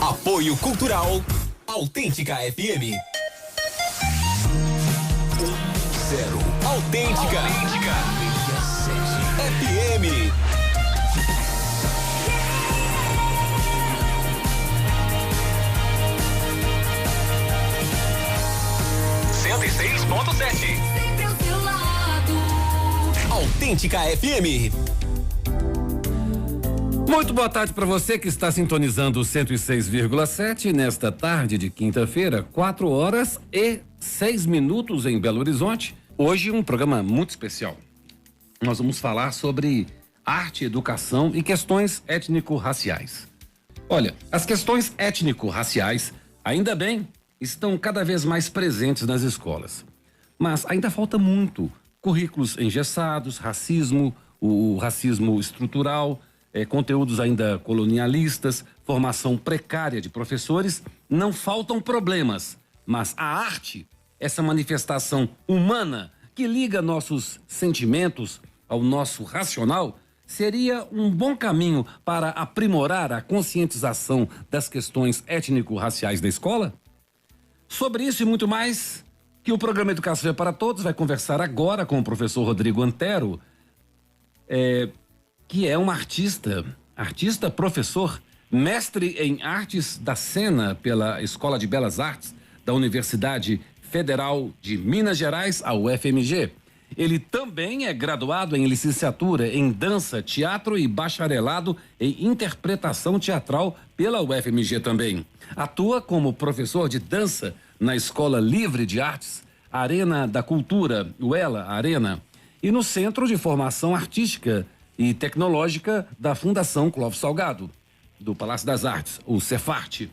Apoio Cultural Autêntica FM. 0 Autêntica FM. 106.7. Autêntica FM. Muito boa tarde para você que está sintonizando o 106,7 nesta tarde de quinta-feira, 4h06 em Belo Horizonte. Hoje um programa muito especial. Nós vamos falar sobre arte, educação e questões étnico-raciais. Olha, as questões étnico-raciais, ainda bem, estão cada vez mais presentes nas escolas. Mas ainda falta muito. Currículos engessados, racismo, o racismo estrutural, conteúdos ainda colonialistas, formação precária de professores. Não faltam problemas, mas a arte, essa manifestação humana que liga nossos sentimentos ao nosso racional, seria um bom caminho para aprimorar a conscientização das questões étnico-raciais da escola? Sobre isso e muito mais, que o programa Educação é para Todos vai conversar agora com o professor Rodrigo Antero, que é um artista, professor, mestre em artes da cena pela Escola de Belas Artes da Universidade Federal de Minas Gerais, a UFMG. Ele também é graduado em licenciatura em dança, teatro e bacharelado em interpretação teatral pela UFMG também. Atua como professor de dança na Escola Livre de Artes, Arena da Cultura, UELA Arena, e no Centro de Formação Artística e Tecnológica da Fundação Clóvis Salgado, do Palácio das Artes, o Cefarte.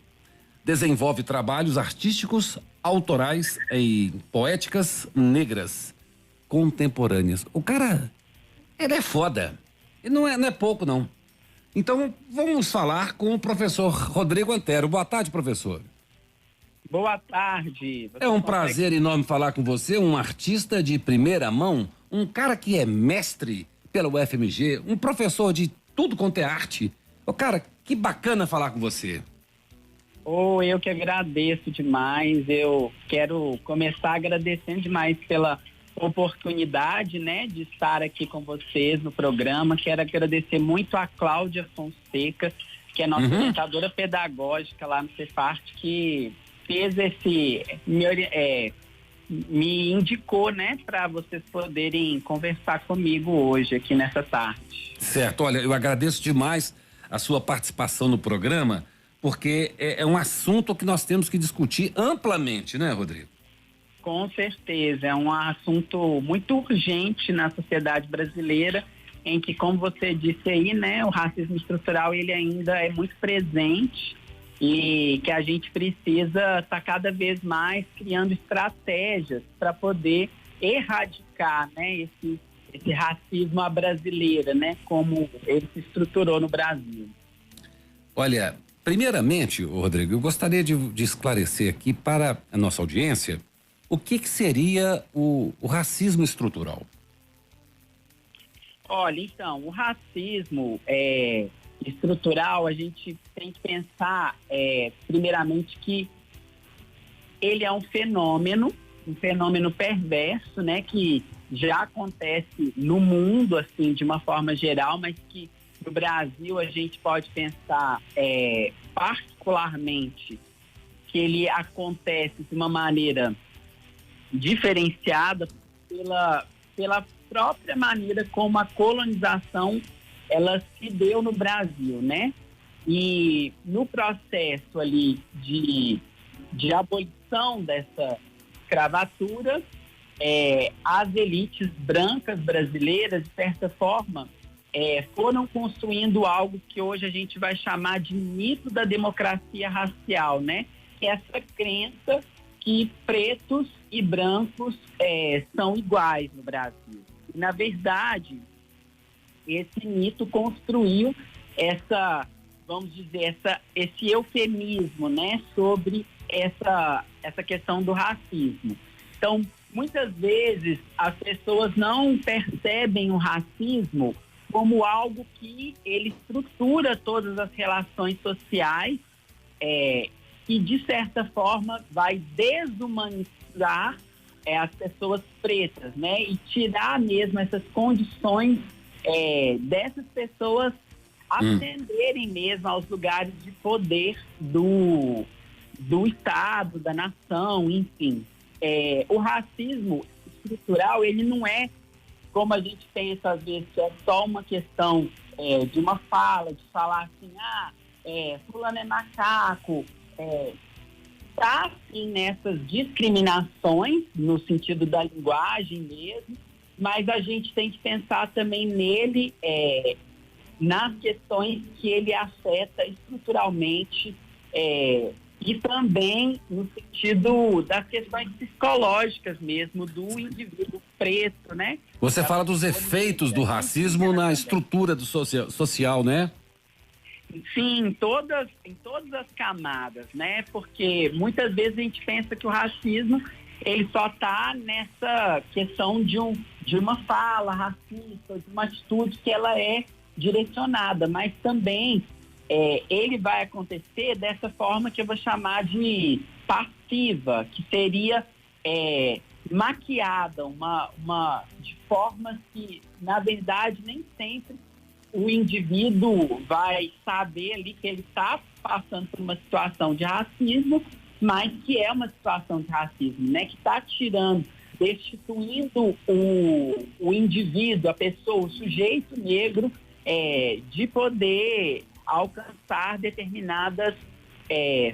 Desenvolve trabalhos artísticos, autorais e poéticas negras contemporâneas. O cara, ele é foda. E não é pouco, não. Então, vamos falar com o professor Rodrigo Antero. Boa tarde, professor. Boa tarde. É um prazer enorme falar com você, um artista de primeira mão, um cara que é mestre pela UFMG, um professor de tudo quanto é arte. Ô, cara, que bacana falar com você. Eu que agradeço demais. Eu quero começar agradecendo demais pela oportunidade, né, de estar aqui com vocês no programa. Quero agradecer muito a Cláudia Fonseca, que é nossa orientadora pedagógica lá no Cefarte, que fez me indicou, né, para vocês poderem conversar comigo hoje aqui nessa tarde. Certo, olha, eu agradeço demais a sua participação no programa, porque é um assunto que nós temos que discutir amplamente, né, Rodrigo? Com certeza, é um assunto muito urgente na sociedade brasileira, em que, como você disse aí, né, o racismo estrutural ele ainda é muito presente e que a gente precisa estar cada vez mais criando estratégias para poder erradicar, né, esse racismo à brasileira, né, como ele se estruturou no Brasil. Olha, primeiramente, Rodrigo, eu gostaria de esclarecer aqui para a nossa audiência o que seria o racismo estrutural. Olha, então, o racismo estrutural, a gente tem que pensar, primeiramente, que ele é um fenômeno perverso, né, que já acontece no mundo, assim, de uma forma geral, mas que no Brasil a gente pode pensar particularmente que ele acontece de uma maneira diferenciada pela própria maneira como a colonização ela se deu no Brasil, né? E no processo ali de abolição dessa escravatura, as elites brancas brasileiras, de certa forma, foram construindo algo que hoje a gente vai chamar de mito da democracia racial, né? Que é essa crença que pretos e brancos são iguais no Brasil. E, na verdade, esse mito construiu esse eufemismo, né, sobre essa questão do racismo. Então, muitas vezes as pessoas não percebem o racismo como algo que ele estrutura todas as relações sociais que, de certa forma, vai desumanizar as pessoas pretas, né? E tirar mesmo essas condições dessas pessoas ascenderem mesmo aos lugares de poder do Estado, da nação, enfim. O racismo estrutural, ele não é, como a gente pensa às vezes, que é só uma questão de uma fala, de falar assim, fulano é macaco, está assim nessas discriminações, no sentido da linguagem mesmo, mas a gente tem que pensar também nele, nas questões que ele afeta estruturalmente, e também no sentido das questões psicológicas mesmo do indivíduo preto, né? Você fala dos efeitos do racismo na estrutura do social, né? Sim, em todas as camadas, né? Porque muitas vezes a gente pensa que o racismo ele só está nessa questão de uma fala racista, de uma atitude que ela é direcionada, mas também ele vai acontecer dessa forma que eu vou chamar de passiva, que seria maquiada, de forma que, na verdade, nem sempre o indivíduo vai saber ali que ele está passando por uma situação de racismo, mas que é uma situação de racismo, né? Que está destituindo o indivíduo, a pessoa, o sujeito negro, de poder alcançar determinadas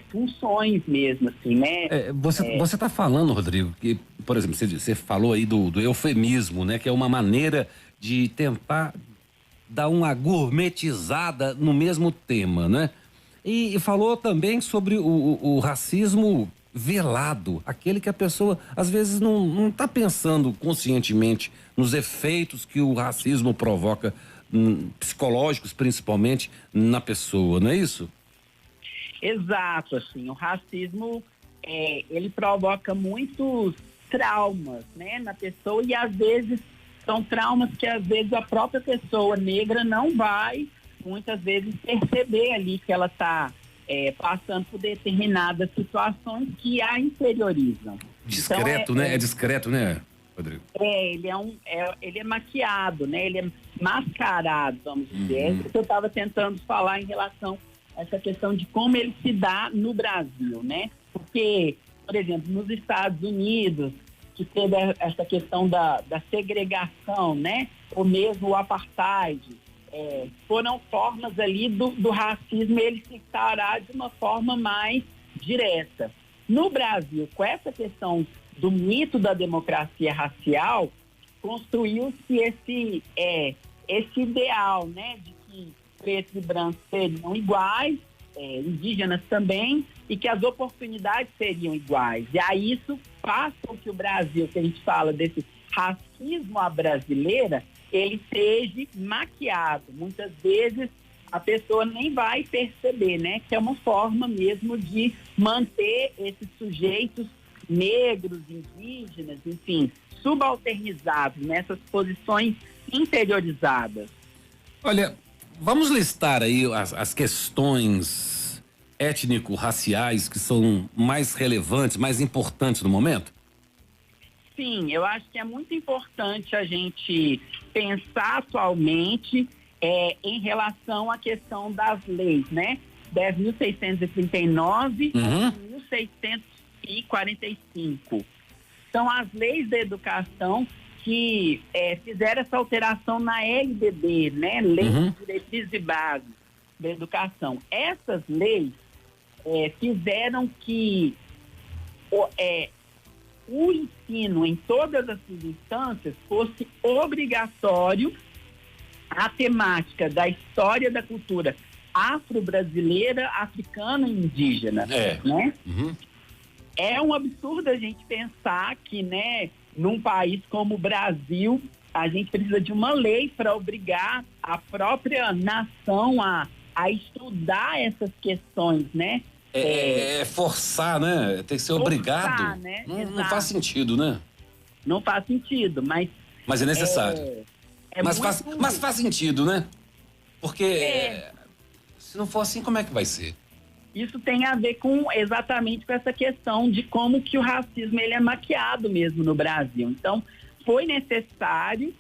funções mesmo, assim, né? Você está falando, Rodrigo, que, por exemplo, você falou aí do eufemismo, né? Que é uma maneira de tentar dar uma gourmetizada no mesmo tema, né? E falou também sobre o racismo velado, aquele que a pessoa às vezes não está pensando conscientemente nos efeitos que o racismo provoca, psicológicos principalmente, na pessoa, não é isso? Exato, assim, o racismo ele provoca muitos traumas, né, na pessoa, e às vezes são traumas que às vezes a própria pessoa negra não vai muitas vezes perceber ali que ela está passando por determinadas situações que a interiorizam. Discreto, então, né? É discreto, né, Rodrigo? Ele é maquiado, né? Ele é mascarado, vamos dizer. É isso que eu estava tentando falar em relação a essa questão de como ele se dá no Brasil, né? Porque, por exemplo, nos Estados Unidos, que teve essa questão da segregação, né? Ou mesmo o apartheid, foram formas ali do racismo, ele se instaurar de uma forma mais direta. No Brasil, com essa questão do mito da democracia racial, construiu-se esse ideal, né, de que pretos e brancos seriam iguais, indígenas também, e que as oportunidades seriam iguais. E aí isso faz com que o Brasil, que a gente fala desse racismo à brasileira, ele seja maquiado. Muitas vezes a pessoa nem vai perceber, né, que é uma forma mesmo de manter esses sujeitos negros, indígenas, enfim, subalternizados nessas posições interiorizadas. Olha, vamos listar aí as questões étnico-raciais que são mais relevantes, mais importantes no momento? Sim, eu acho que é muito importante a gente pensar atualmente em relação à questão das leis, né? 10.639 e 1.645. São as leis da educação que fizeram essa alteração na LDB, né? Lei de Diretrizes e Bases da Educação. Essas leis fizeram que o ensino em todas as suas instâncias fosse obrigatório a temática da história da cultura afro-brasileira, africana e indígena, né? É um absurdo a gente pensar que, né, num país como o Brasil, a gente precisa de uma lei para obrigar a própria nação a estudar essas questões, né? Forçar, né? Tem que ser obrigado. Né? Não faz sentido, né? Não faz sentido, mas é necessário. Mas faz sentido, né? Porque se não for assim, como é que vai ser? isso tem a ver exatamente com essa questão de como que o racismo ele é maquiado mesmo no Brasil. Então, foi necessário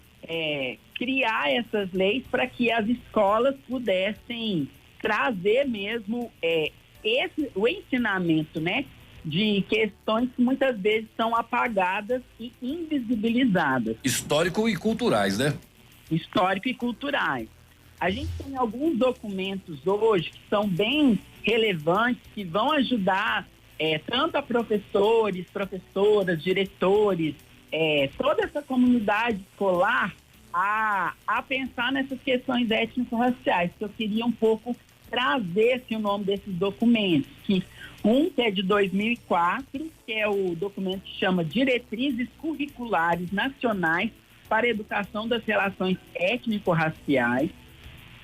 criar essas leis para que as escolas pudessem trazer mesmo o ensinamento, né, de questões que muitas vezes são apagadas e invisibilizadas. Histórico e culturais, né? Histórico e culturais. A gente tem alguns documentos hoje que são bem relevantes, que vão ajudar tanto a professores, professoras, diretores, toda essa comunidade escolar a pensar nessas questões étnico-raciais, que eu queria um pouco trazer o nome desses documentos, que é de 2004, que é o documento que chama Diretrizes Curriculares Nacionais para a Educação das Relações Étnico-Raciais.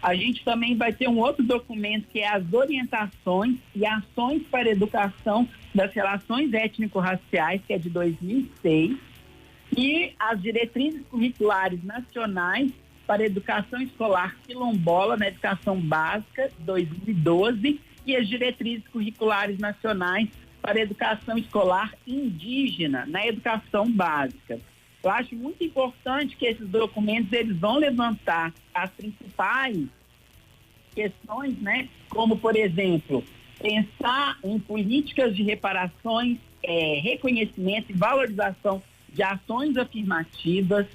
A gente também vai ter um outro documento que é as Orientações e Ações para a Educação das Relações Étnico-Raciais, que é de 2006, e as Diretrizes Curriculares Nacionais para a Educação Escolar Quilombola na Educação Básica, 2012, e as Diretrizes Curriculares Nacionais para a Educação Escolar Indígena na Educação Básica. Eu acho muito importante que esses documentos eles vão levantar as principais questões, né? Como, por exemplo, pensar em políticas de reparações, reconhecimento e valorização de ações afirmativas,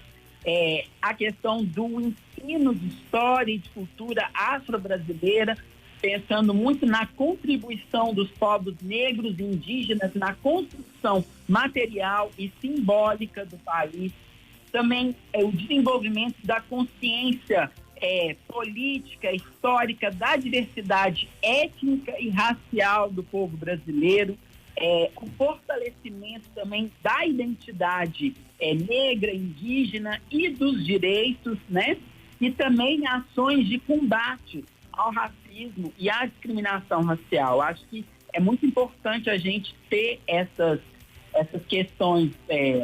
a questão do ensino de história e de cultura afro-brasileira, pensando muito na contribuição dos povos negros e indígenas na construção material e simbólica do país. Também o desenvolvimento da consciência política, histórica, da diversidade étnica e racial do povo brasileiro, o fortalecimento também da identidade negra, indígena e dos direitos, né? E também ações de combate ao racismo e à discriminação racial. Acho que é muito importante a gente ter essas questões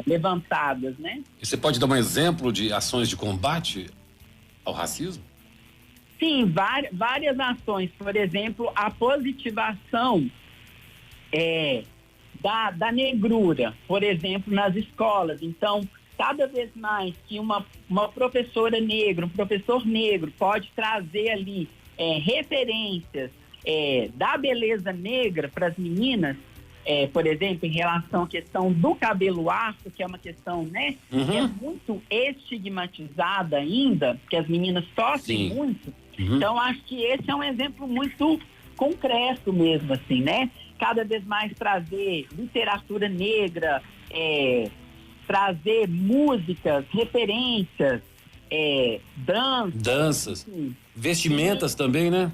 levantadas, né? E você pode dar um exemplo de ações de combate ao racismo? Sim, várias ações. Por exemplo, a positivação da negrura, por exemplo, nas escolas. Então, cada vez mais que uma professora negra, um professor negro pode trazer ali referências da beleza negra para as meninas, por exemplo, em relação à questão do cabelo afro, que é uma questão, né, que é muito estigmatizada ainda, que as meninas sofrem muito. Então, acho que esse é um exemplo muito concreto mesmo, assim, né? Cada vez mais trazer literatura negra, trazer músicas, referências, danças, enfim. Vestimentas também, né?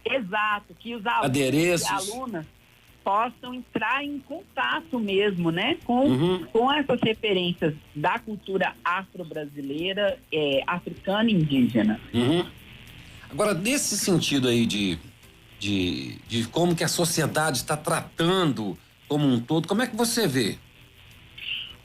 Exato, que os alunos adereços e alunas possam entrar em contato mesmo, né, com essas referências da cultura afro-brasileira, africana e indígena. Agora, nesse sentido aí de como que a sociedade está tratando como um todo, como é que você vê?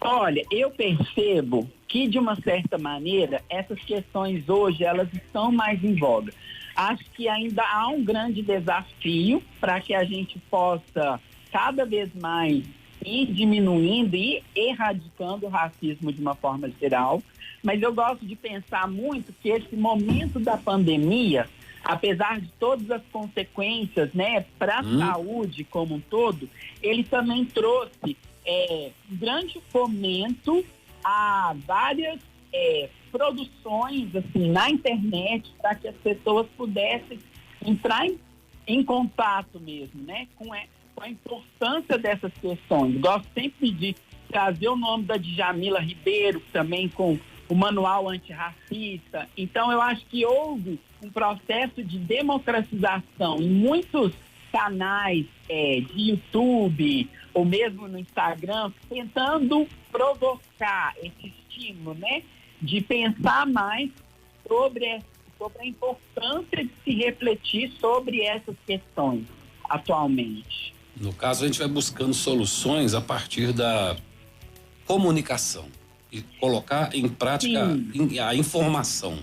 Olha, eu percebo que, de uma certa maneira, essas questões hoje, elas estão mais em voga. Acho que ainda há um grande desafio para que a gente possa, cada vez mais, ir diminuindo e erradicando o racismo de uma forma geral. Mas eu gosto de pensar muito que esse momento da pandemia, apesar de todas as consequências, né, para a saúde como um todo, ele também trouxe um grande fomento a várias produções assim, na internet, para que as pessoas pudessem entrar em contato mesmo, né, com a importância dessas questões. Gosto sempre de trazer o nome da Djamila Ribeiro, também com o Manual Antirracista. Então, eu acho que houve um processo de democratização em muitos canais de YouTube ou mesmo no Instagram, tentando provocar esse estímulo, né, de pensar mais sobre a importância de se refletir sobre essas questões atualmente. No caso, a gente vai buscando soluções a partir da comunicação e colocar em prática a informação.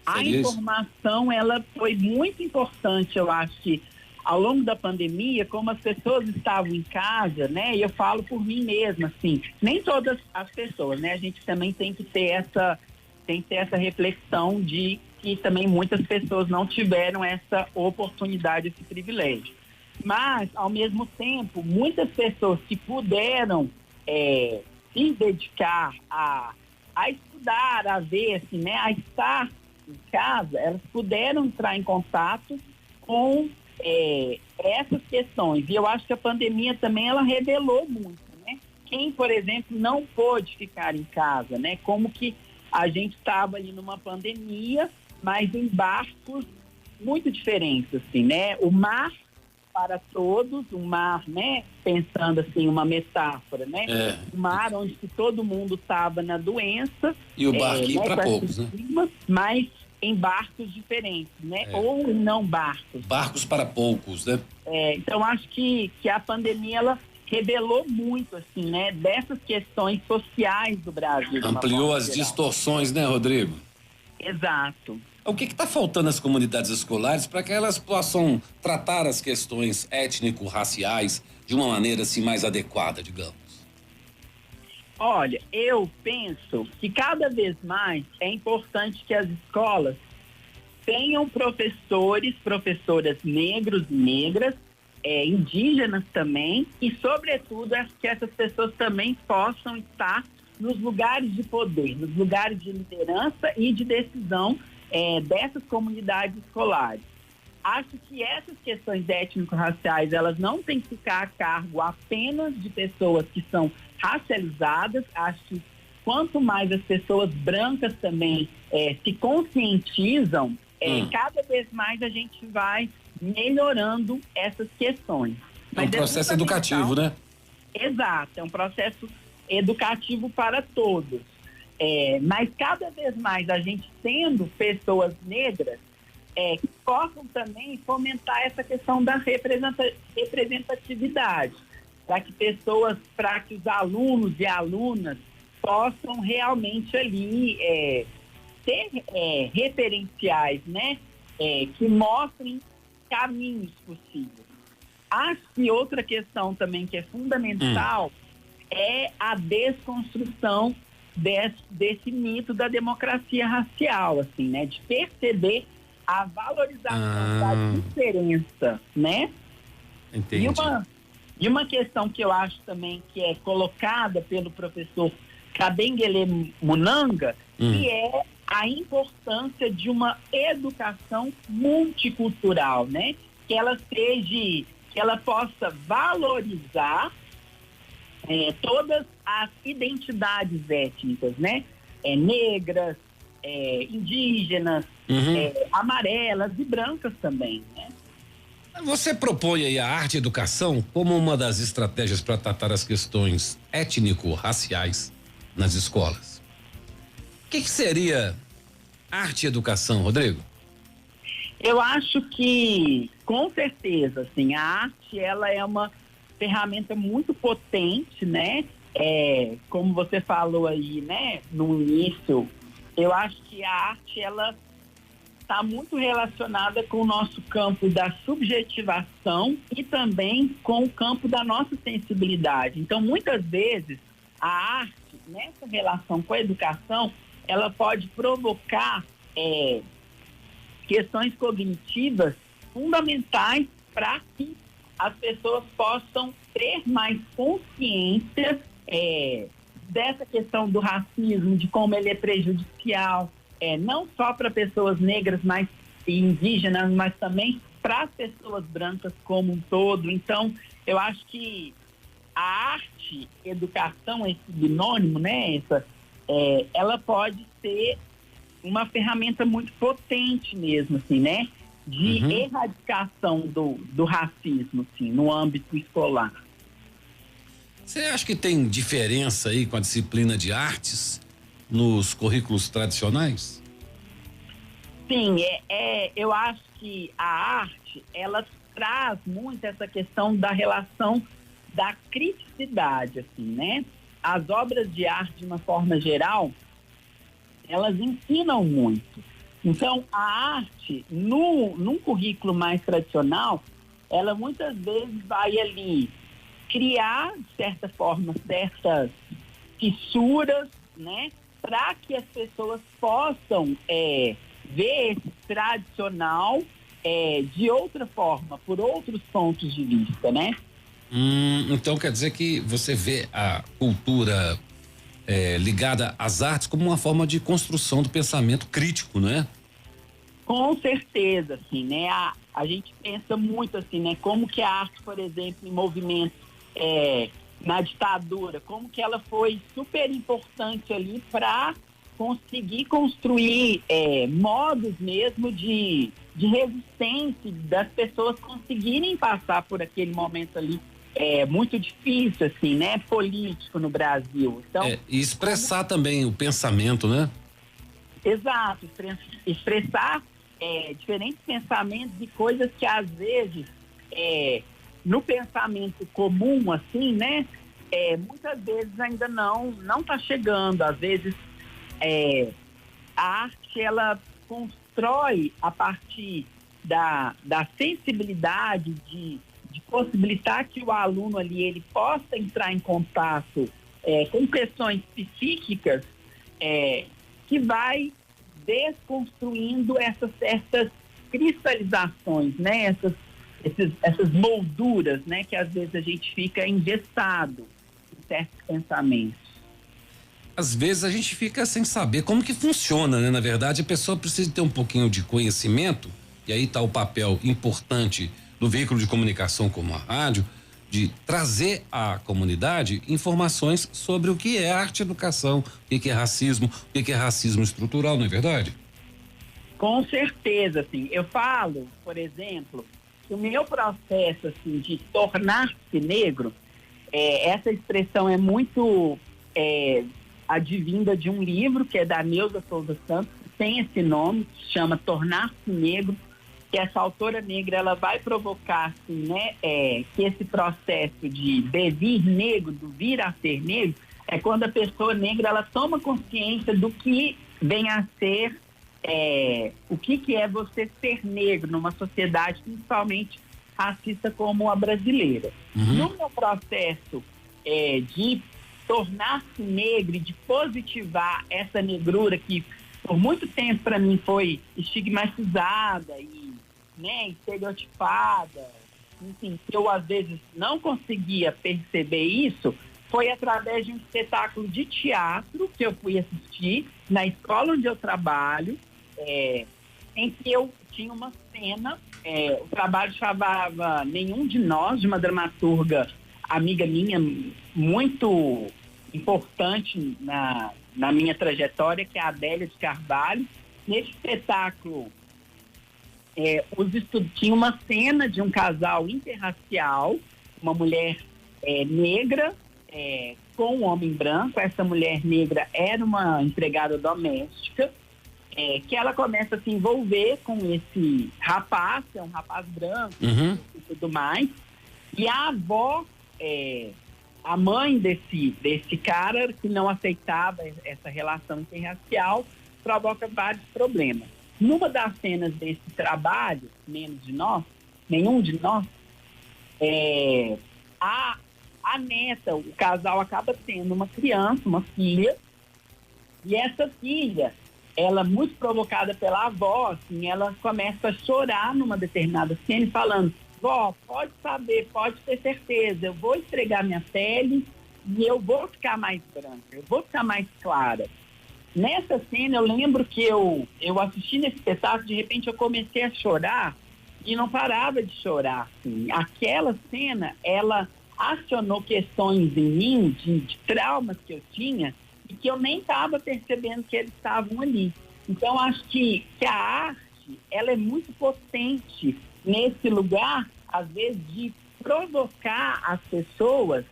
A informação, ela foi muito importante, eu acho que ao longo da pandemia, como as pessoas estavam em casa, né? E eu falo por mim mesma, assim, nem todas as pessoas, né? A gente também tem que ter essa reflexão de que também muitas pessoas não tiveram essa oportunidade, esse privilégio. Mas, ao mesmo tempo, muitas pessoas que puderam se dedicar a estudar, a ver, assim, né? A estar em casa, elas puderam entrar em contato com essas questões. E eu acho que a pandemia também, ela revelou muito, né? Quem, por exemplo, não pôde ficar em casa, né? Como que a gente estava ali numa pandemia, mas em barcos muito diferentes, assim, né? O mar para todos, um mar, né? Pensando assim, uma metáfora, né? Um mar onde que todo mundo estava na doença. E o barquinho né? para poucos, né? Mas em barcos diferentes, né? Ou não barcos. Barcos para poucos, né? Então, acho que a pandemia, ela revelou muito, assim, né? Dessas questões sociais do Brasil. Ampliou as distorções, né, Rodrigo? Exato. O que está faltando nas comunidades escolares para que elas possam tratar as questões étnico-raciais de uma maneira assim mais adequada, digamos? Olha, eu penso que cada vez mais é importante que as escolas tenham professores, professoras negros e negras, indígenas também, e sobretudo que essas pessoas também possam estar nos lugares de poder, nos lugares de liderança e de decisão dessas comunidades escolares. Acho que essas questões étnico-raciais, elas não têm que ficar a cargo apenas de pessoas que são racializadas. Acho que quanto mais as pessoas brancas também se conscientizam, cada vez mais a gente vai melhorando essas questões. É um processo educativo, né? Exato, é um processo educativo para todos. Mas cada vez mais a gente tendo pessoas negras que possam também fomentar essa questão da representatividade, para que os alunos e alunas possam realmente ali ter referenciais, né? Que mostrem caminhos possíveis. Acho que outra questão também que é fundamental é a desconstrução desse mito da democracia racial, assim, né? De perceber a valorização da diferença, né? Entendi. E uma questão que eu acho também que é colocada pelo professor Kabengele Munanga, que é a importância de uma educação multicultural, né? Que ela possa valorizar todas as identidades étnicas, né? Negras, indígenas, amarelas e brancas também, né? Você propõe aí a arte e educação como uma das estratégias para tratar as questões étnico-raciais nas escolas. O que seria arte e educação, Rodrigo? Eu acho que, com certeza, assim, a arte, ela é uma ferramenta muito potente, né? Como você falou aí, né, no início, eu acho que a arte, ela está muito relacionada com o nosso campo da subjetivação e também com o campo da nossa sensibilidade. Então, muitas vezes, a arte, nessa relação com a educação, ela pode provocar questões cognitivas fundamentais para que as pessoas possam ter mais consciência dessa questão do racismo, de como ele é prejudicial, não só para pessoas negras e indígenas, mas também para as pessoas brancas como um todo. Então, eu acho que a arte, educação, esse binônimo, né, ela pode ser uma ferramenta muito potente mesmo, assim, né, de erradicação do racismo, assim, no âmbito escolar. Você acha que tem diferença aí com a disciplina de artes nos currículos tradicionais? Sim, eu acho que a arte, ela traz muito essa questão da relação da criticidade, assim, né? As obras de arte, de uma forma geral, elas ensinam muito. Então, a arte, num currículo mais tradicional, ela muitas vezes vai ali criar, de certa forma, certas fissuras, né, para que as pessoas possam ver esse tradicional de outra forma, por outros pontos de vista, né? Então quer dizer que você vê a cultura ligada às artes como uma forma de construção do pensamento crítico, né? Com certeza, assim, né? A gente pensa muito assim, né? Como que a arte, por exemplo, em movimento na ditadura, como que ela foi super importante ali para conseguir construir modos mesmo de resistência, das pessoas conseguirem passar por aquele momento ali muito difícil, assim, né? Político no Brasil. Então, e expressar também o pensamento, né? Exato, expressar diferentes pensamentos e coisas que às vezes no pensamento comum, assim, né? Muitas vezes ainda não está chegando. Às vezes a arte, ela constrói a partir da sensibilidade de possibilitar que o aluno ali ele possa entrar em contato com questões psíquicas que vai desconstruindo essas certas cristalizações, né? Essas molduras, né? Que às vezes a gente fica engessado em certos pensamentos. Às vezes a gente fica sem saber como que funciona, né? Na verdade, a pessoa precisa ter um pouquinho de conhecimento, e aí está o papel importante do veículo de comunicação como a rádio, de trazer à comunidade informações sobre o que é arte e educação, o que é racismo, o que é racismo estrutural, não é verdade? Com certeza, assim. Eu falo, por exemplo, que o meu processo assim, de tornar-se negro, essa expressão é muito advinda de um livro que é da Neuza Souza Santos, que tem esse nome, que se chama Tornar-se Negro, que essa autora negra ela vai provocar assim, né, que esse processo de devir negro, do vir a ser negro, é quando a pessoa negra ela toma consciência do que vem a ser, o que é você ser negro numa sociedade principalmente racista como a brasileira. No meu processo de tornar-se negro e de positivar essa negrura que por muito tempo para mim foi estigmatizada e estereotipada, enfim, eu às vezes não conseguia perceber isso, foi através de um espetáculo de teatro que eu fui assistir na escola onde eu trabalho, em que eu tinha uma cena, o trabalho chamava Nenhum de Nós, de uma dramaturga amiga minha, muito importante na minha trajetória, que é a Adélia de Carvalho. Nesse espetáculo, tinha uma cena de um casal interracial, uma mulher negra com um homem branco. Essa mulher negra era uma empregada doméstica, que ela começa a se envolver com esse rapaz, que é um rapaz branco e tudo mais. E a avó, a mãe desse cara, que não aceitava essa relação interracial, provoca vários problemas. Numa das cenas desse trabalho, Nenhum de Nós, a neta, o casal acaba tendo uma criança, uma filha, e essa filha, ela muito provocada pela avó, assim, ela começa a chorar numa determinada cena falando: vó, pode saber, pode ter certeza, eu vou esfregar minha pele e eu vou ficar mais branca, eu vou ficar mais clara. Nessa cena, eu lembro que eu assisti nesse espetáculo, de repente eu comecei a chorar e não parava de chorar. Assim. Aquela cena, ela acionou questões em mim, de traumas que eu tinha, e que eu nem estava percebendo que eles estavam ali. Então, acho que a arte, ela é muito potente nesse lugar, às vezes, de provocar as pessoas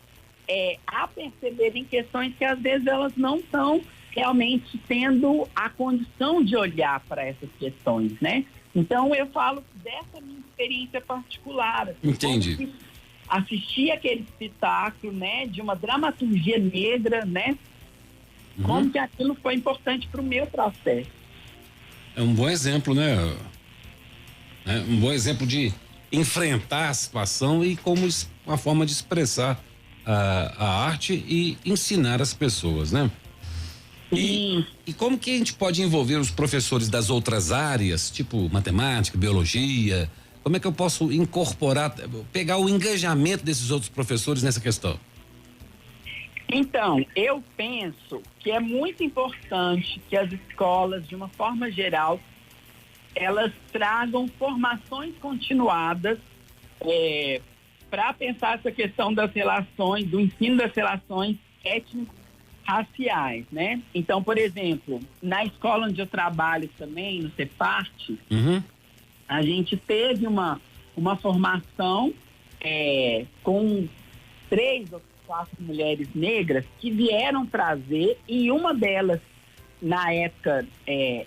a perceberem questões que, às vezes, elas não estão realmente tendo a condição de olhar para essas questões, né? Então, eu falo dessa minha experiência particular. Assim, entendi. Assistir aquele espetáculo, né, de uma dramaturgia negra, né? Como que aquilo foi importante para o meu processo. É um bom exemplo, né? Um bom exemplo de enfrentar a situação e como uma forma de expressar a arte e ensinar as pessoas, né? E como que a gente pode envolver os professores das outras áreas, tipo matemática, biologia? Como é que eu posso incorporar, pegar o engajamento desses outros professores nessa questão? Então, eu penso que é muito importante que as escolas, de uma forma geral, elas tragam formações continuadas para pensar essa questão das relações, do ensino das relações étnico-raciais, né? Então, por exemplo, na escola onde eu trabalho também, no CEPART, a gente teve uma formação com 3 ou 4 mulheres negras que vieram trazer, e uma delas, na época,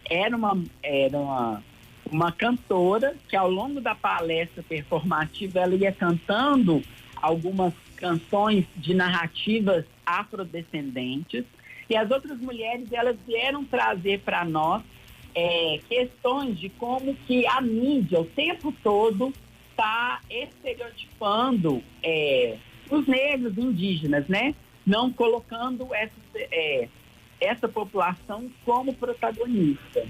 era uma cantora que, ao longo da palestra performativa, ela ia cantando algumas canções de narrativas afrodescendentes, e as outras mulheres, elas vieram trazer para nós questões de como que a mídia, o tempo todo, está estereotipando os negros indígenas, né? Não colocando essa população como protagonista.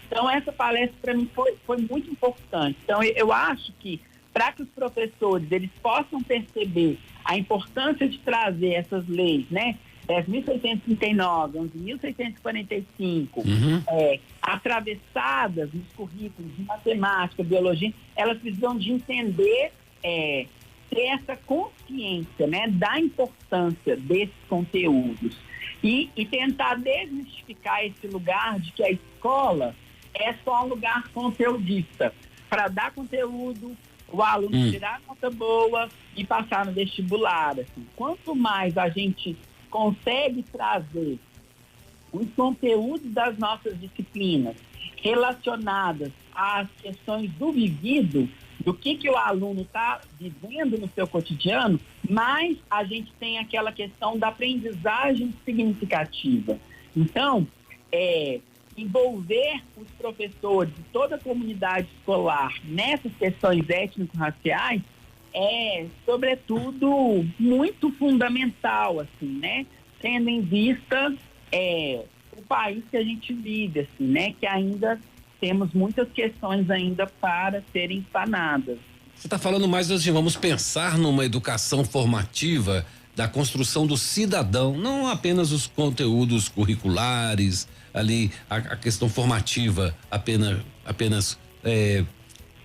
Então, essa palestra, para mim, foi muito importante. Então, eu acho que, para que os professores eles possam perceber a importância de trazer essas leis, né? 10.639, 11.645, atravessadas nos currículos de matemática, biologia, elas precisam de entender, ter essa consciência, né, da importância desses conteúdos e tentar desmistificar esse lugar de que a escola é só um lugar conteudista, para dar conteúdo, o aluno tirar nota boa e passar no vestibular. Assim. Quanto mais a gente consegue trazer os conteúdos das nossas disciplinas relacionadas às questões do vivido, do que o aluno está vivendo no seu cotidiano, mais a gente tem aquela questão da aprendizagem significativa. Então, envolver os professores e toda a comunidade escolar nessas questões étnico-raciais é, sobretudo, muito fundamental, assim, né? Tendo em vista o país que a gente vive, assim, né? Que ainda temos muitas questões ainda para serem sanadas. Você está falando mais assim, vamos pensar numa educação formativa da construção do cidadão, não apenas os conteúdos curriculares, ali a questão formativa, apenas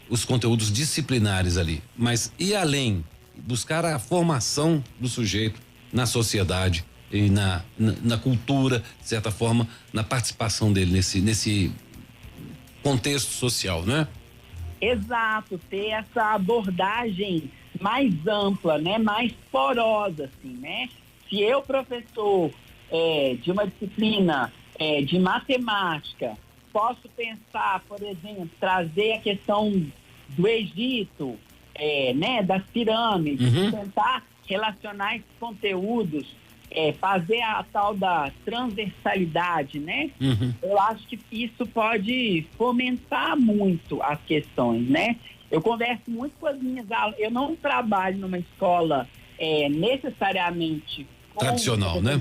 os conteúdos disciplinares ali, mas ir além, buscar a formação do sujeito na sociedade e na cultura, de certa forma, na participação dele nesse contexto social, né? Exato, ter essa abordagem mais ampla, né? Mais porosa, assim, né? Se eu, professor de uma disciplina de matemática, posso pensar, por exemplo, trazer a questão do Egito, né? Das pirâmides, tentar relacionar esses conteúdos, fazer a tal da transversalidade, né? Eu acho que isso pode fomentar muito as questões, né? Eu converso muito com as minhas aulas, eu não trabalho numa escola necessariamente tradicional, né?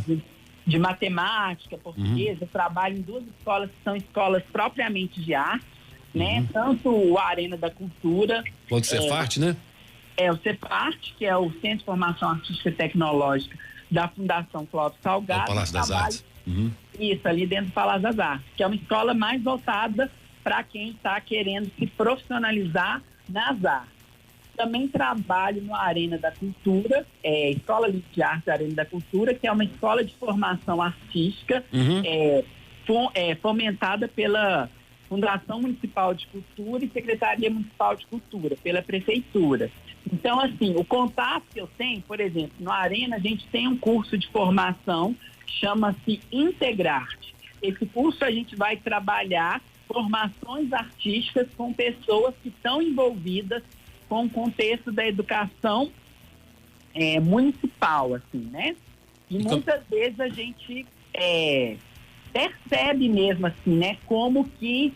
De matemática, portuguesa, eu trabalho em 2 escolas que são escolas propriamente de arte, né? Tanto o Arena da Cultura... Pode ser parte, né? O CEPART, que é o Centro de Formação Artística e Tecnológica da Fundação Clóvis Salgado. O Palácio das Artes. Isso, ali dentro do Palácio das Artes, que é uma escola mais voltada para quem está querendo se profissionalizar nas artes. Também trabalho no Arena da Cultura, Escola de Arte Arena da Cultura, que é uma escola de formação artística fomentada pela Fundação Municipal de Cultura e Secretaria Municipal de Cultura, pela Prefeitura. Então, assim, o contato que eu tenho, por exemplo, no Arena a gente tem um curso de formação, chama-se Integrarte. Esse curso a gente vai trabalhar formações artísticas com pessoas que estão envolvidas com o contexto da educação municipal, assim, né? E muitas vezes a gente percebe mesmo, assim, né? Como que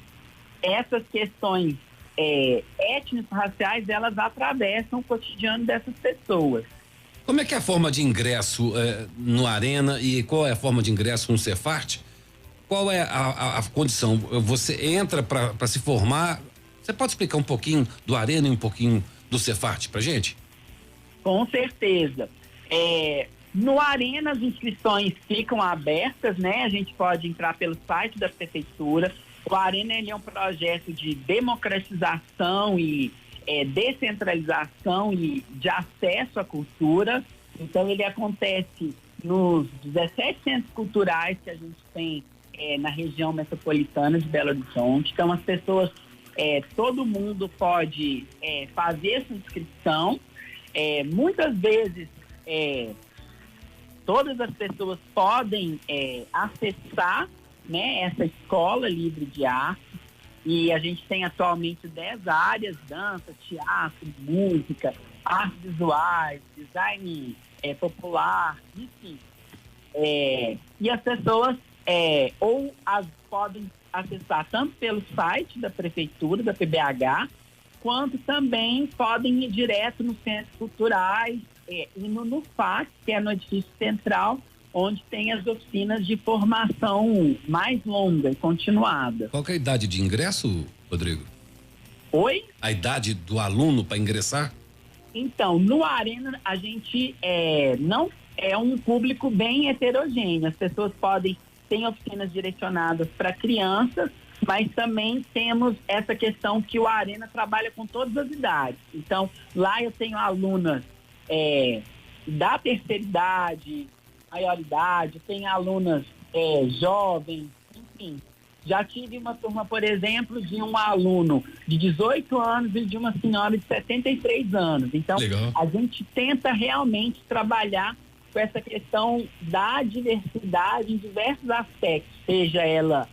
essas questões étnico-raciais, elas atravessam o cotidiano dessas pessoas. Como é que é a forma de ingresso no Arena e qual é a forma de ingresso no Cefart? Qual é a condição? Você entra para se formar? Você pode explicar um pouquinho do Arena e um pouquinho do Cefart pra gente? Com certeza. No Arena as inscrições ficam abertas, né? A gente pode entrar pelo site da prefeitura. O Arena ele é um projeto de democratização e descentralização e de acesso à cultura. Então ele acontece nos 17 centros culturais que a gente tem na região metropolitana de Belo Horizonte. Então as pessoas, todo mundo pode fazer essa inscrição. Muitas vezes todas as pessoas podem acessar, né, essa escola livre de arte, e a gente tem atualmente 10 áreas: dança, teatro, música, artes visuais, design popular, enfim. E as pessoas podem acessar tanto pelo site da prefeitura, da PBH, quanto também podem ir direto nos centros culturais, indo no FAC, que é no edifício central, onde tem as oficinas de formação mais longa e continuada. Qual que é a idade de ingresso, Rodrigo? Oi? A idade do aluno para ingressar? Então, no Arena a gente não é um público bem heterogêneo. As pessoas tem oficinas direcionadas para crianças, mas também temos essa questão que o Arena trabalha com todas as idades. Então, lá eu tenho alunas da terceira idade, maioridade, tem alunas jovens, enfim. Já tive uma turma, por exemplo, de um aluno de 18 anos e de uma senhora de 73 anos. Então, legal. A gente tenta realmente trabalhar com essa questão da diversidade em diversos aspectos, seja ela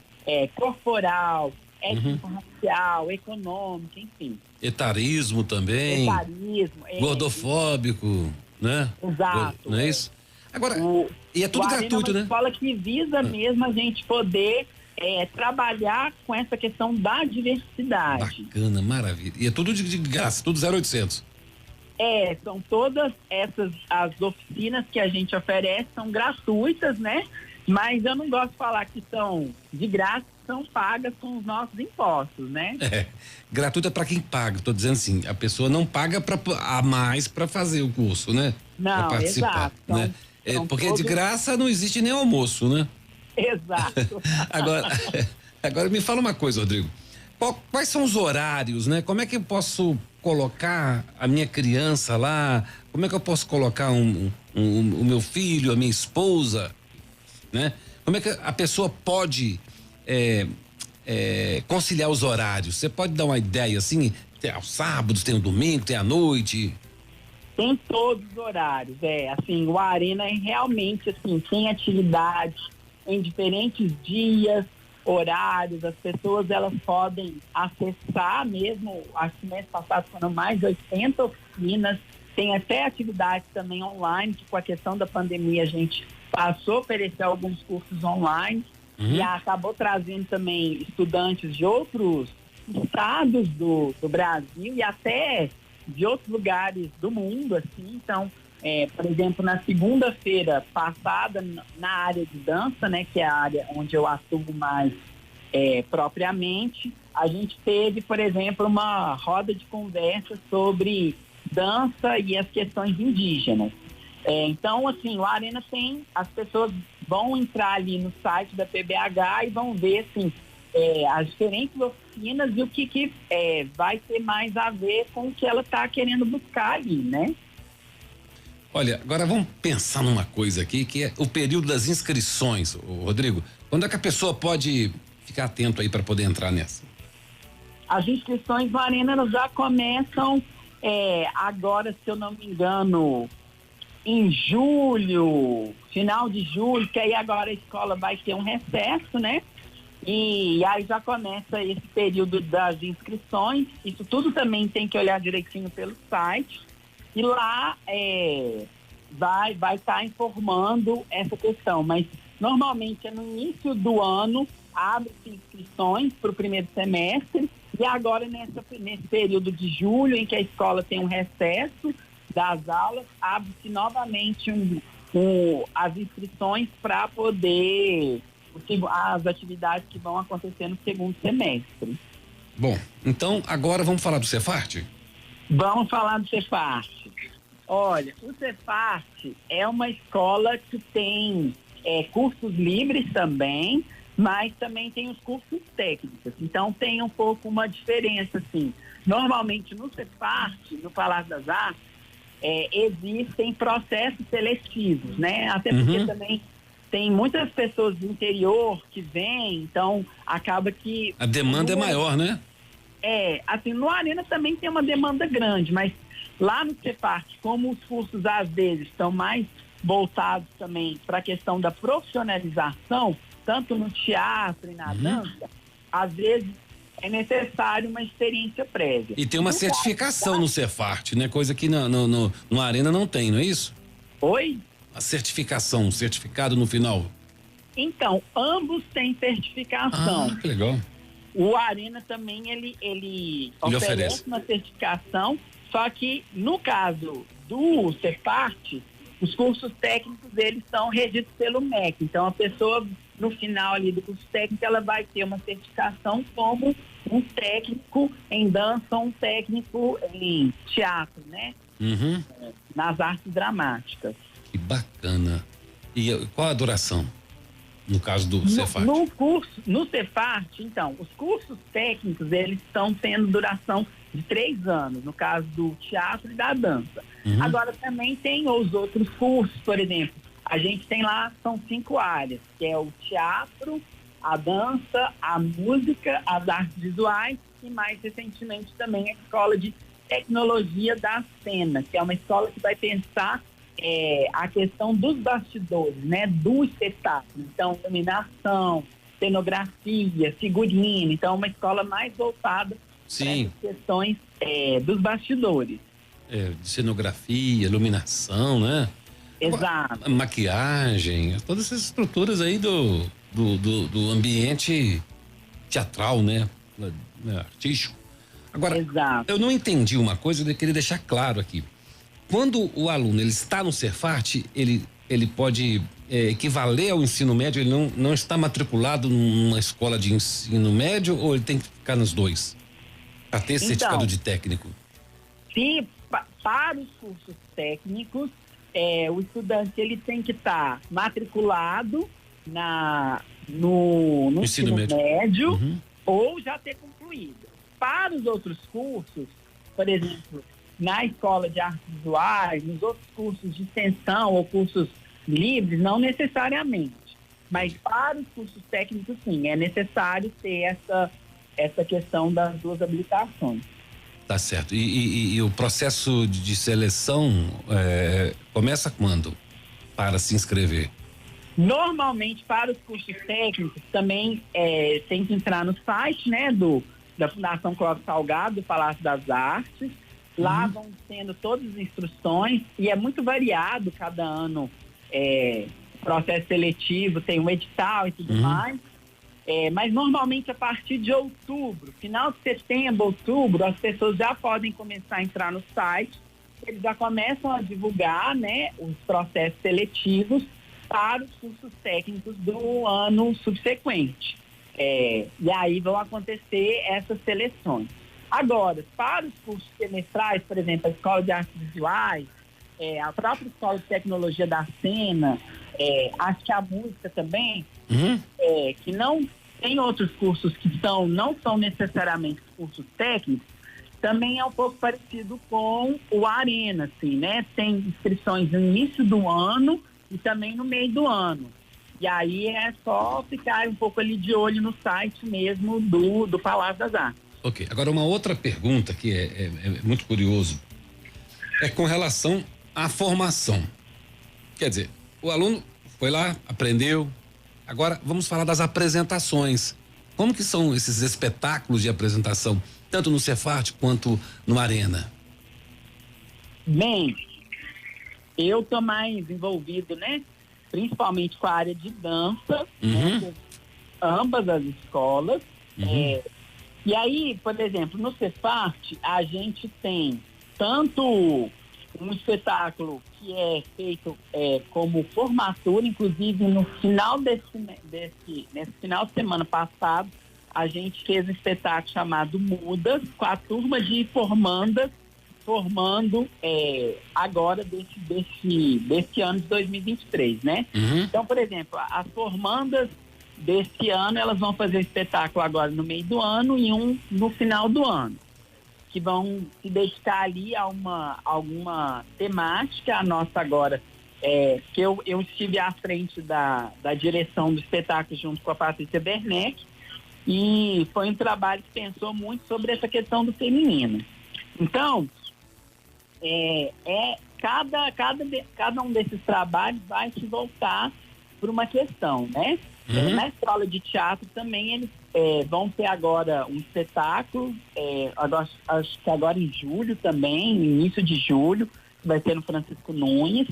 corporal, étnico-racial, econômica, enfim. Etarismo também. Etarismo. Gordofóbico, né? Exato. Não é isso? Agora, e é tudo o Arena gratuito, é uma né? escola que visa mesmo a gente poder trabalhar com essa questão da diversidade. Bacana, maravilha. E é tudo de graça, tudo 0800. São todas as oficinas que a gente oferece, são gratuitas, né? Mas eu não gosto de falar que são de graça, são pagas com os nossos impostos, né? Gratuita para quem paga. Tô dizendo assim, a pessoa não paga a mais para fazer o curso, né? Não, pra participar, exato. né? Porque de graça não existe nem almoço, né? Exato. Agora me fala uma coisa, Rodrigo. Quais são os horários, né? Como é que eu posso colocar a minha criança lá? Como é que eu posso colocar o meu filho, a minha esposa, né? Como é que a pessoa pode conciliar os horários? Você pode dar uma ideia assim? Tem aos sábados, tem o domingo, tem a noite? Tem todos os horários, assim, o Arena realmente, assim, tem atividade em diferentes dias, horários, as pessoas elas podem acessar mesmo. Acho que mês passado foram mais de 80 oficinas, tem até atividades também online, que com a questão da pandemia a gente passou a oferecer alguns cursos online e acabou trazendo também estudantes de outros estados do Brasil e até de outros lugares do mundo, assim. Então, por exemplo, na segunda-feira passada, na área de dança, né, que é a área onde eu atuo mais propriamente, a gente teve, por exemplo, uma roda de conversa sobre dança e as questões indígenas. Então, assim, o Arena as pessoas vão entrar ali no site da PBH e vão ver, assim, as diferentes oficinas e o que vai ter mais a ver com o que ela está querendo buscar ali, né? Olha, agora vamos pensar numa coisa aqui, que é o período das inscrições, Rodrigo. Quando é que a pessoa pode ficar atento aí para poder entrar nessa? As inscrições do Arena elas já começam agora, se eu não me engano, em julho, final de julho, que aí agora a escola vai ter um recesso, né? E aí já começa esse período das inscrições. Isso tudo também tem que olhar direitinho pelo site. E lá vai estar informando essa questão. Mas normalmente é no início do ano, abre-se inscrições para o primeiro semestre. E agora, nesse período de julho, em que a escola tem um recesso das aulas, abre-se novamente as inscrições para poder as atividades que vão acontecer no segundo semestre. Bom, então agora vamos falar do Cefart? Vamos falar do Cefart. Olha, o Cefart é uma escola que tem cursos livres também, mas também tem os cursos técnicos. Então tem um pouco uma diferença, assim. Normalmente no Cefart, no Palácio das Artes, existem processos seletivos, né? Até porque também tem muitas pessoas do interior que vêm, então acaba que... A demanda é maior, né? Assim, no Arena também tem uma demanda grande, mas lá no Cefart, como os cursos às vezes estão mais voltados também para a questão da profissionalização, tanto no teatro e na dança, às vezes é necessário uma experiência prévia. E tem uma certificação no Cefart, né? Coisa que no Arena não tem, não é isso? Oi? A certificação, um certificado no final. Então, ambos têm certificação. Ah, que legal. O Arena também, ele oferece uma certificação, só que no caso do Cefart, os cursos técnicos, eles são regidos pelo MEC. Então, a pessoa, no final ali do curso técnico, ela vai ter uma certificação como um técnico em dança, um técnico em teatro, né? Nas artes dramáticas. Que bacana. E qual a duração, no caso do Cefart? No Cefart, então, os cursos técnicos, eles estão tendo duração de 3 anos, no caso do teatro e da dança. Agora também tem os outros cursos, por exemplo, a gente tem lá, são 5 áreas, que é o teatro, a dança, a música, as artes visuais e mais recentemente também a Escola de Tecnologia da Cena, que é uma escola que vai pensar a questão dos bastidores, né, do espetáculo. Então, iluminação, cenografia, figurino. Então, uma escola mais voltada para essas questões dos bastidores. De cenografia, iluminação, né? Exato. Maquiagem, todas essas estruturas aí do ambiente teatral, né? Artístico. Agora, exato. Eu não entendi uma coisa, eu queria deixar claro aqui. Quando o aluno ele está no Cefart, ele pode equivaler ao ensino médio, ele não está matriculado numa escola de ensino médio ou ele tem que ficar nos dois? Para ter esse certificado de técnico? Sim, para os cursos técnicos, o estudante ele tem que estar matriculado no ensino médio ou já ter concluído. Para os outros cursos, por exemplo, na Escola de Artes Visuais, nos outros cursos de extensão ou cursos livres, não necessariamente. Mas para os cursos técnicos, sim, é necessário ter essa questão das 2 habilitações. Tá certo. E o processo de seleção começa quando para se inscrever? Normalmente, para os cursos técnicos, também tem que entrar no site, né, da Fundação Clóvis Salgado, do Palácio das Artes. Lá vão tendo todas as instruções e é muito variado cada ano. Processo seletivo, tem um edital e tudo mais. Mas normalmente a partir de outubro, final de setembro, outubro, as pessoas já podem começar a entrar no site. Eles já começam a divulgar, né, os processos seletivos para os cursos técnicos do ano subsequente. E aí vão acontecer essas seleções. Agora, para os cursos semestrais, por exemplo, a Escola de Artes Visuais, a própria Escola de Tecnologia da Cena, acho que a música também, que não tem outros cursos que não são necessariamente cursos técnicos, também é um pouco parecido com o Arena, assim, né? Tem inscrições no início do ano e também no meio do ano. E aí é só ficar um pouco ali de olho no site mesmo do Palácio das Artes. Ok, agora uma outra pergunta que é muito curioso, é com relação à formação. Quer dizer, o aluno foi lá, aprendeu, agora vamos falar das apresentações. Como que são esses espetáculos de apresentação, tanto no Cefart quanto no Arena? Bem, eu tô mais envolvido, né? Principalmente com a área de dança, né, com ambas as escolas. E aí, por exemplo, no Cefarte, a gente tem tanto um espetáculo que é feito como formatura, inclusive no final nesse final de semana passado, a gente fez um espetáculo chamado Mudas, com a turma de formandas, formando agora desse ano de 2023, né? Uhum. Então, por exemplo, as formandas desse ano, elas vão fazer espetáculo agora no meio do ano e um no final do ano, que vão se dedicar ali a alguma temática. A nossa agora, que eu estive à frente da direção do espetáculo junto com a Patrícia Werneck, e foi um trabalho que pensou muito sobre essa questão do feminino. Então, cada um desses trabalhos vai se voltar para uma questão, né? Uhum. Na escola de teatro também eles vão ter agora um espetáculo, acho que agora em julho também, início de julho, que vai ser no Francisco Nunes.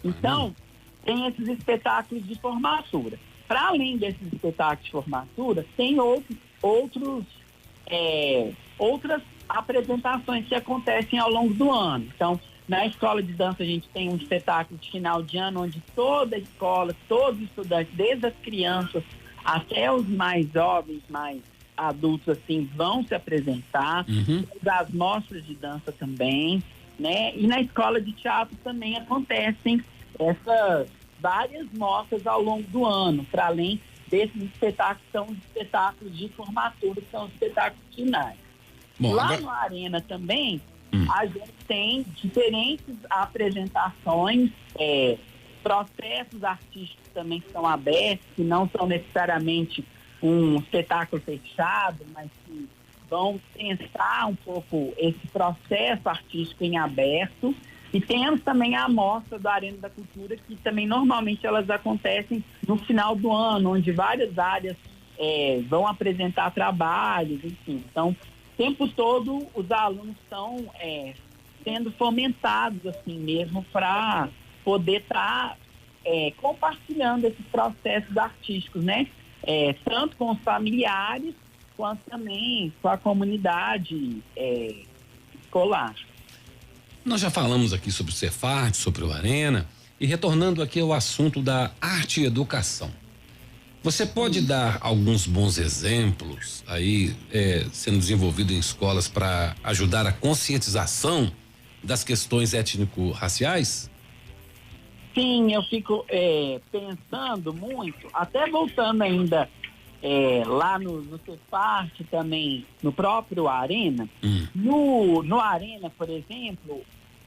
Então, tem esses espetáculos de formatura. Para além desses espetáculos de formatura, tem outras apresentações que acontecem ao longo do ano. Então, na escola de dança a gente tem um espetáculo de final de ano onde toda a escola, todos os estudantes, desde as crianças até os mais jovens, mais adultos, assim, vão se apresentar. Uhum. As mostras de dança também, né? E na escola de teatro também acontecem essas várias mostras ao longo do ano, para além desses espetáculos, que são os espetáculos de formatura, que são os espetáculos finais. Bom, lá agora... no Arena também, a gente tem diferentes apresentações, processos artísticos também que são abertos, que não são necessariamente um espetáculo fechado, mas que vão pensar um pouco esse processo artístico em aberto. E temos também a amostra do Arena da Cultura, que também normalmente elas acontecem no final do ano, onde várias áreas vão apresentar trabalhos, enfim. Então, o tempo todo os alunos estão sendo fomentados assim mesmo para poder estar compartilhando esses processos artísticos, né? Tanto com os familiares quanto também com a comunidade escolar. Nós já falamos aqui sobre o Cefarte, sobre o Arena, e retornando aqui ao assunto da arte e educação. Você pode dar alguns bons exemplos aí sendo desenvolvido em escolas para ajudar a conscientização das questões étnico-raciais? Sim, eu fico pensando muito, até voltando ainda lá no Cefarte também, no próprio Arena. No Arena, por exemplo,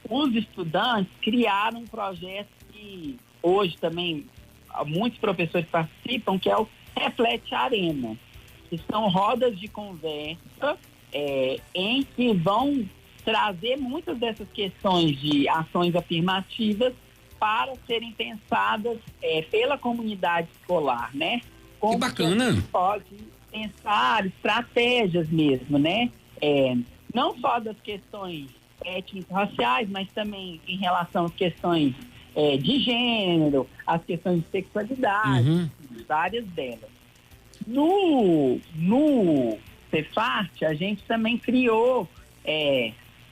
os estudantes criaram um projeto que hoje também muitos professores participam, que é o Reflete Arena, que são rodas de conversa em que vão trazer muitas dessas questões de ações afirmativas para serem pensadas pela comunidade escolar, né? Como que bacana! A gente pode pensar estratégias mesmo, né? Não só das questões étnico-raciais, mas também em relação às questões de gênero, as questões de sexualidade, várias delas. No Cefarte, a gente também criou,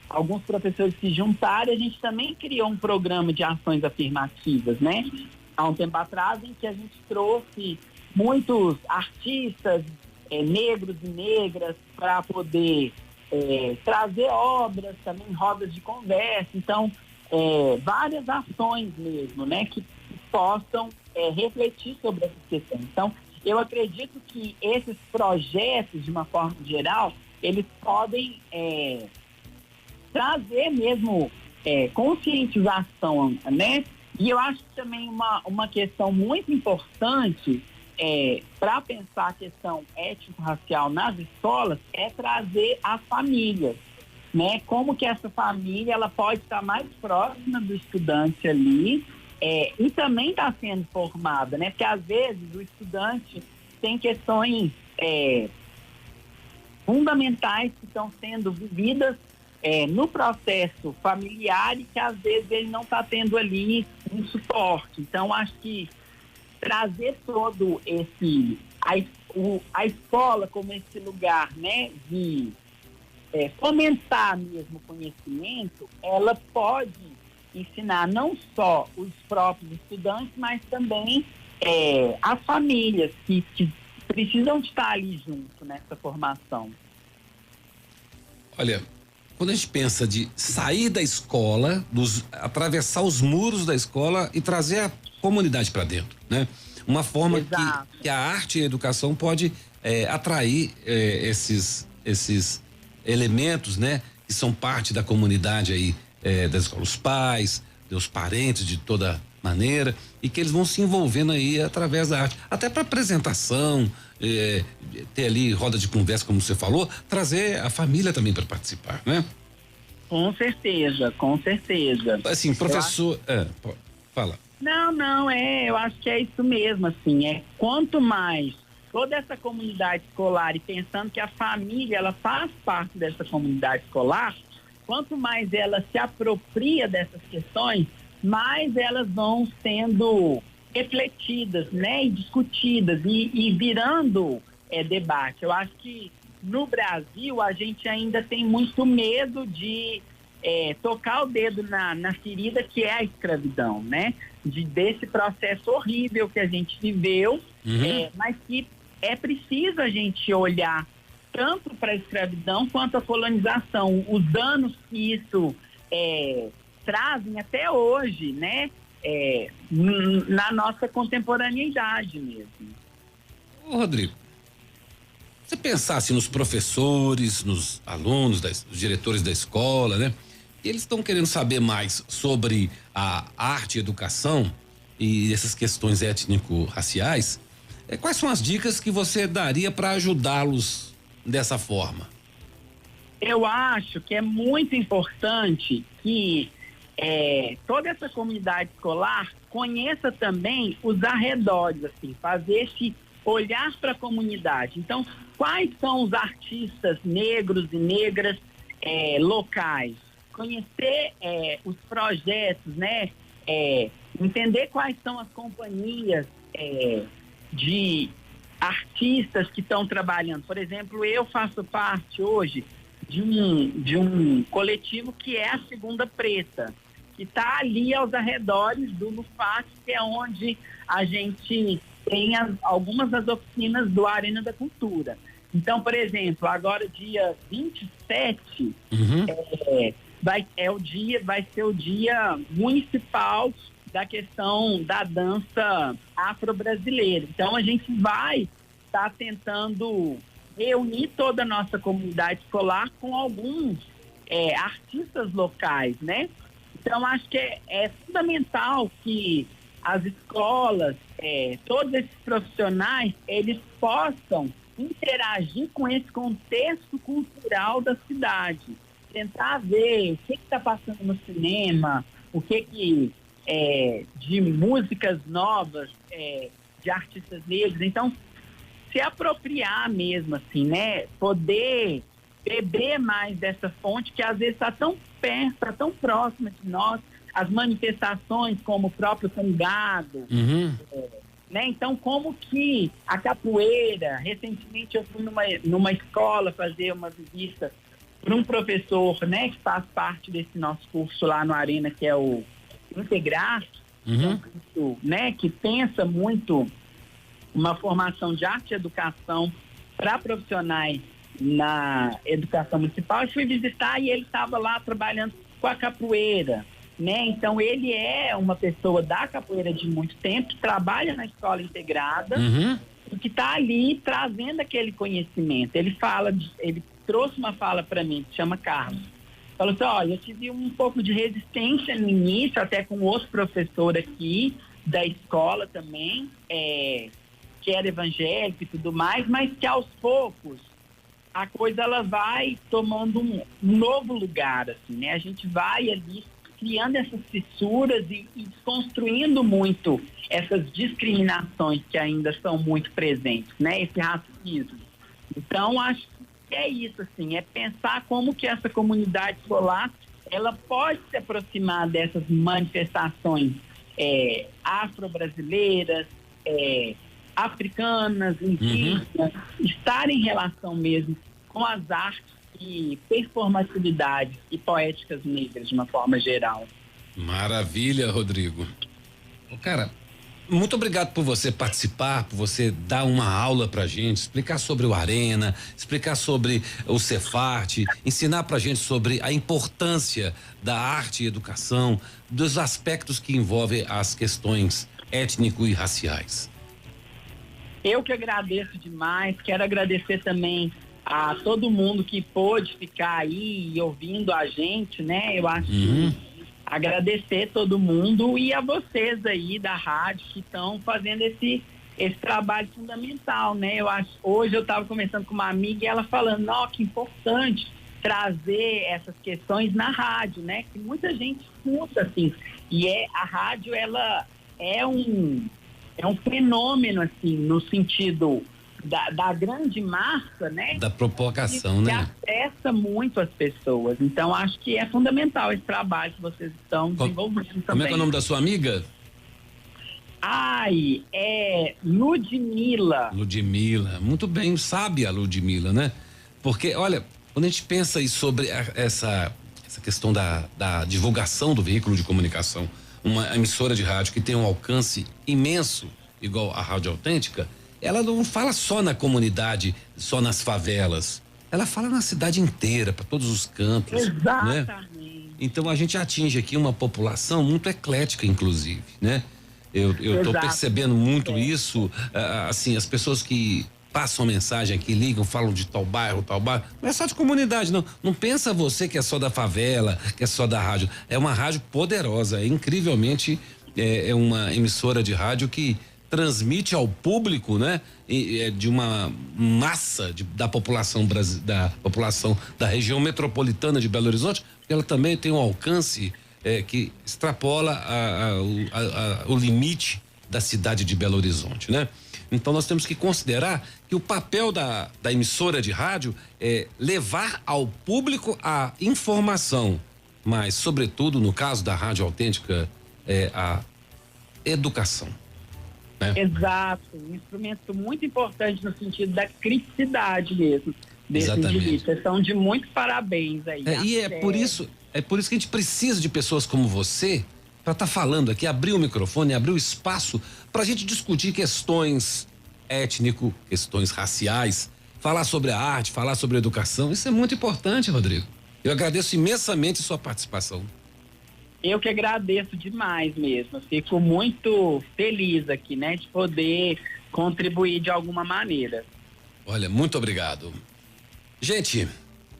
alguns professores se juntaram, a gente também criou um programa de ações afirmativas, né? Há um tempo atrás, em que a gente trouxe muitos artistas negros e negras para poder trazer obras, também rodas de conversa. Então, várias ações mesmo, né, que possam refletir sobre essas questões. Então, eu acredito que esses projetos, de uma forma geral, eles podem trazer mesmo conscientização, né? E eu acho que também uma questão muito importante para pensar a questão étnico-racial nas escolas é trazer as famílias, né? Como que essa família ela pode estar mais próxima do estudante ali e também está sendo formada, né? Porque às vezes o estudante tem questões fundamentais que estão sendo vividas no processo familiar e que às vezes ele não está tendo ali um suporte. Então, acho que trazer todo a escola como esse lugar, né, de fomentar mesmo o conhecimento, ela pode ensinar não só os próprios estudantes, mas também as famílias que precisam estar ali junto nessa formação. Olha, quando a gente pensa de sair da escola, atravessar os muros da escola e trazer a comunidade para dentro, né? Uma forma que a arte e a educação pode atrair esses elementos, né? Que são parte da comunidade aí, da escola, os pais, os parentes de toda maneira, e que eles vão se envolvendo aí através da arte, até para apresentação, ter ali roda de conversa, como você falou, trazer a família também para participar, né? Com certeza. Assim, professor, fala. Não, eu acho que é isso mesmo, assim, quanto mais toda essa comunidade escolar, e pensando que a família, ela faz parte dessa comunidade escolar, quanto mais ela se apropria dessas questões, mais elas vão sendo refletidas, né, e discutidas e virando debate. Eu acho que no Brasil a gente ainda tem muito medo de tocar o dedo na ferida que é a escravidão, né? Desse processo horrível que a gente viveu, mas que é preciso a gente olhar tanto para a escravidão quanto a colonização, os danos que isso trazem até hoje, né? Na nossa contemporaneidade mesmo. Ô, Rodrigo, se pensasse nos professores, nos alunos, nos diretores da escola, né? Eles estão querendo saber mais sobre a arte e educação e essas questões étnico-raciais. Quais são as dicas que você daria para ajudá-los dessa forma? Eu acho que é muito importante que toda essa comunidade escolar conheça também os arredores, assim, fazer esse olhar para a comunidade. Então, quais são os artistas negros e negras locais? Conhecer os projetos, né? Entender quais são as companhias de artistas que estão trabalhando. Por exemplo, eu faço parte hoje de um coletivo que é a Segunda Preta, que está ali aos arredores do Lufac, que é onde a gente tem algumas das oficinas do Arena da Cultura. Então, por exemplo, agora dia 27 vai ser o dia municipal da questão da dança afro-brasileira. Então, a gente vai estar tentando reunir toda a nossa comunidade escolar com alguns artistas locais, né? Então, acho que é fundamental que as escolas, todos esses profissionais, eles possam interagir com esse contexto cultural da cidade. Tentar ver o que está passando no cinema, o que de músicas novas, de artistas negros. Então, se apropriar mesmo, assim, né? Poder beber mais dessa fonte que às vezes está tão perto, está tão próxima de nós, as manifestações como o próprio Congado, né? Então, como que a capoeira, recentemente eu fui numa escola fazer uma visita para um professor, né, que faz parte desse nosso curso lá no Arena, que é o Integrar, um curso, né, que pensa muito uma formação de arte e educação para profissionais na educação municipal. Eu fui visitar e ele estava lá trabalhando com a capoeira, né? Então ele é uma pessoa da capoeira de muito tempo, que trabalha na escola integrada e que está ali trazendo aquele conhecimento. Ele trouxe uma fala para mim, que chama Carlos. Falou assim, olha, eu tive um pouco de resistência no início, até com outro professor aqui da escola também, que era evangélico e tudo mais, mas que aos poucos a coisa ela vai tomando um novo lugar, assim, né? A gente vai ali criando essas fissuras e desconstruindo muito essas discriminações que ainda são muito presentes, né? Esse racismo. Então, acho que é isso, assim, é pensar como que essa comunidade escolar, ela pode se aproximar dessas manifestações afro-brasileiras, africanas, indígenas, estar em relação mesmo com as artes e performatividades e poéticas negras de uma forma geral. Maravilha, Rodrigo. Cara, muito obrigado por você participar, por você dar uma aula pra gente, explicar sobre o Arena, explicar sobre o Cefarte, ensinar pra gente sobre a importância da arte e educação, dos aspectos que envolvem as questões étnico e raciais. Eu que agradeço demais, quero agradecer também a todo mundo que pôde ficar aí ouvindo a gente, né? Eu acho que agradecer todo mundo e a vocês aí da rádio que estão fazendo esse trabalho fundamental, né? Eu acho, hoje eu estava conversando com uma amiga e ela falando, ó, que importante trazer essas questões na rádio, né? Que muita gente escuta, assim, e a rádio, ela é um fenômeno, assim, no sentido da grande massa, né? Da propagação, né? Que acessa muito as pessoas. Então, acho que é fundamental esse trabalho que vocês estão desenvolvendo também. Como é que é o nome da sua amiga? Ai, é Ludmila. Ludmila, muito bem, sabe a Ludmila, né? Porque, olha, quando a gente pensa aí sobre essa questão da divulgação do veículo de comunicação, uma emissora de rádio que tem um alcance imenso, igual a Rádio Autêntica, ela não fala só na comunidade, só nas favelas. Ela fala na cidade inteira, para todos os cantos. Exatamente. Né? Então a gente atinge aqui uma população muito eclética, inclusive, né? Eu tô percebendo muito isso, assim, as pessoas que passam mensagem aqui, ligam, falam de tal bairro, não é só de comunidade, não. Não pensa você que é só da favela, que é só da rádio. É uma rádio poderosa, incrivelmente é uma emissora de rádio que transmite ao público, né? De uma massa da população da região metropolitana de Belo Horizonte, porque ela também tem um alcance que extrapola o limite da cidade de Belo Horizonte, né? Então nós temos que considerar que o papel da emissora de rádio é levar ao público a informação, mas sobretudo no caso da Rádio Autêntica a educação. Exato, um instrumento muito importante no sentido da criticidade mesmo desse indivíduo. Vocês estão de muitos parabéns aí. E é por isso que a gente precisa de pessoas como você para estar falando aqui, abrir o microfone, abrir o espaço para a gente discutir questões étnico, questões raciais, falar sobre a arte, falar sobre a educação. Isso é muito importante, Rodrigo. Eu agradeço imensamente a sua participação. Eu que agradeço demais mesmo. Fico muito feliz aqui, né, de poder contribuir de alguma maneira. Olha, muito obrigado. Gente,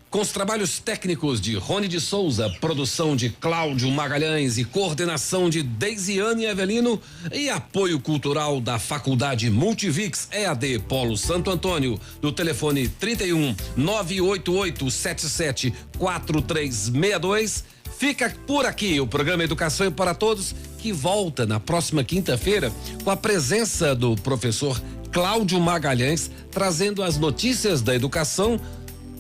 com os trabalhos técnicos de Rony de Souza, produção de Cláudio Magalhães e coordenação de Deisiane Evelino e apoio cultural da Faculdade Multivix EAD Polo Santo Antônio, do telefone 31 988 77 4362. Fica por aqui o programa Educação para Todos, que volta na próxima quinta-feira com a presença do professor Cláudio Magalhães, trazendo as notícias da educação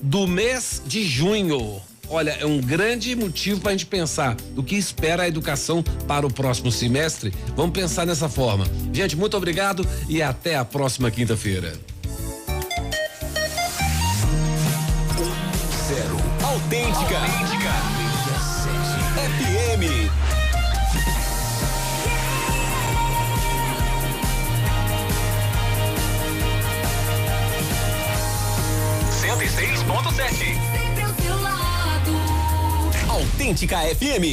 do mês de junho. Olha, é um grande motivo para a gente pensar do que espera a educação para o próximo semestre. Vamos pensar nessa forma. Gente, muito obrigado e até a próxima quinta-feira. Autêntica. FM. Sempre ao seu lado. Autêntica FM.